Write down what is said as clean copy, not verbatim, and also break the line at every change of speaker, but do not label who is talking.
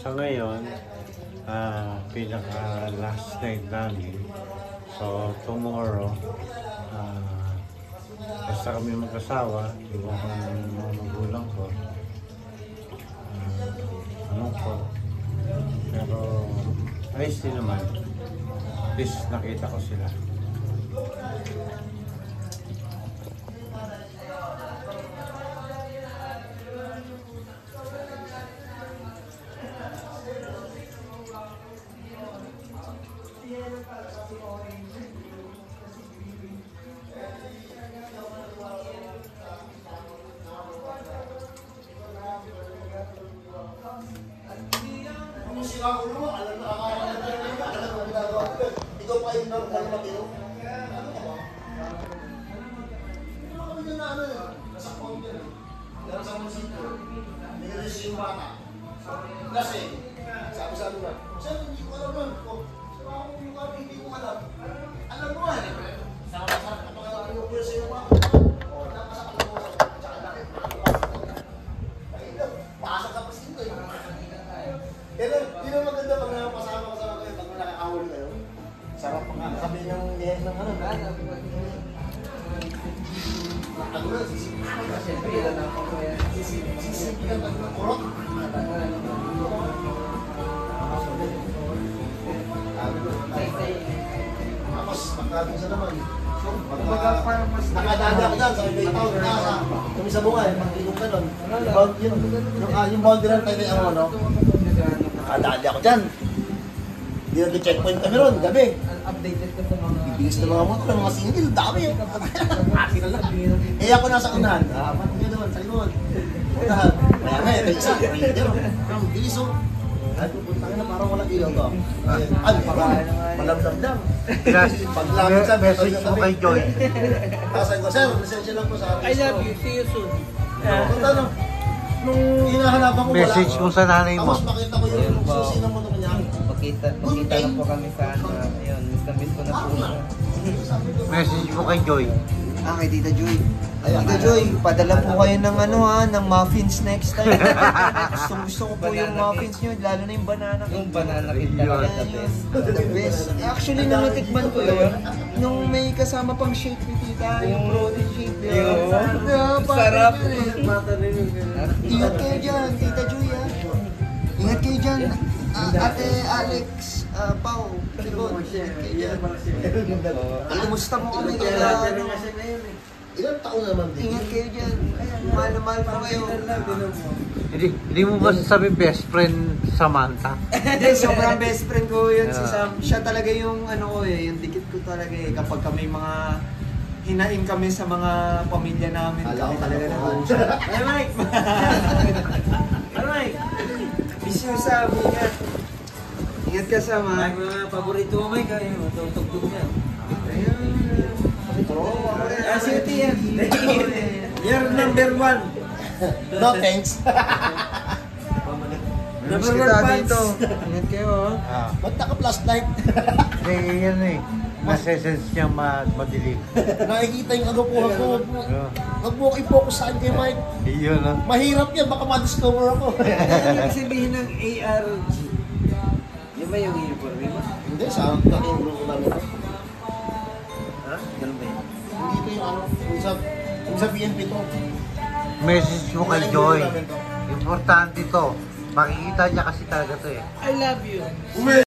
sa ngayon, pinaka last night namin. So, tomorrow, basta kami mag-asawa, iwan ko ng mga magulang ko. Ano ko. Pero, ayos din naman. At least nakita ko sila.
Sila ulo mo, alam na ikaw pa yung mag-ino. Ano ka ba? Ano kami na ano yun? Nasa counter. Nasa musito. Nilis yung bata. Kasi, sabi sa ano na, sir, hindi ko alam nun. Sir, ako yung kami, hindi ko alam. Alam mo nga, sarap-sarap na pagkakaroon yung pwede sa iyo mga. Napasakal mo sa tsaka nakit. Pasok ka pa sito eh. Pero, yun ang maganda pag nakapasama-kasama kayo, pag nakakahuli kayo. Sarap pa nga. Sabi ng lihen ng ano. Ano na, sisipikan ka. Sisipikan ka ng kurot. Tapos, magkabisa naman. Nakadada ka dyan sa may taon na kami sa bunga, mag-ilong ka nun. Yung boundary lang tayo ang ano. Nakadali ako dyan. Hindi nag-checkpoint kami ron, gabi.
Updated ka sa mga...
Bibilis na mga motor, mga single, dami yun. Asi na lang. Eh ako nasa unahan. Apat nga naman, sa limon. Unahan. Kaya nga, ito isa. Rider. Ang bilis oh. Ay, pupunta na parang walang ilaw to. Ay, malamdam-dam. Paglamit sa
message mo kay Joy.
Kasan ko, sir, lisensya lang po sa akin.
I love you, see you soon.
Kung tanong, nung hinahanapan ko wala.
Message mo sa nanay mo.
Tapos makita ko yung susi ng motor niya.
Pakita lang po kami sa ano. Ayun, miss ko na po siya.
Message mo kay Joy.
Kay Tita Joy. Tita Joy, padala po kayo ng ano ng muffins next time. Gusto ko po yung muffins nyo, lalo na yung banana cake.
Yung banana cake talaga the best.
The best. Actually, nung natikman ko yun, nung may kasama pang shake ni Tita, yung protein shake.
Sarap.
Ingat kayo dyan, Tita Joy ha. Ingat kayo dyan. Ate Alex, Pao, Libon, ingat kayo dyan. Kumusta mo kami kaya
Ilang taon naman din?
ingat kayo dyan. Mahal na mahal po kayo.
Hindi mo ba sasabi best friend Samantha?
Hindi, sobrang best friend ko yun si Sam. Siya talaga yung ano ko yung dikit ko talaga kapag kami mga hinain kami sa mga pamilya namin.
Alam ko
talaga
talaga
nag-uusap. Hey Mike! Hey Mike! Miss you Sam, ingat. Ingat ka Sam ha.
Mga paborito mo, Mike. Tugtog niya.
Ayun.
City yan. You're number one.
No thanks.
Number one fans. Ingat kayo ha.
Ba't naka-flashlight?
Hindi, yan eh. Nasa-sense niya madilim.
Nakikita yung kagupuhan ko. Huwag mo ko i-focus saan kay Mike.
Iyon lang.
Mahirap yan, baka ma-discover ako.
Ano yung sabihin ng ARG? Yan ba yung uniform mo?
Hindi, sa akin yung namin.
Ha? Ganun ba yun?
Hindi ito yung ano, yung sa PNP to.
Message mo kay Joy. Importante to. Makikita niya kasi talaga to eh.
I love you.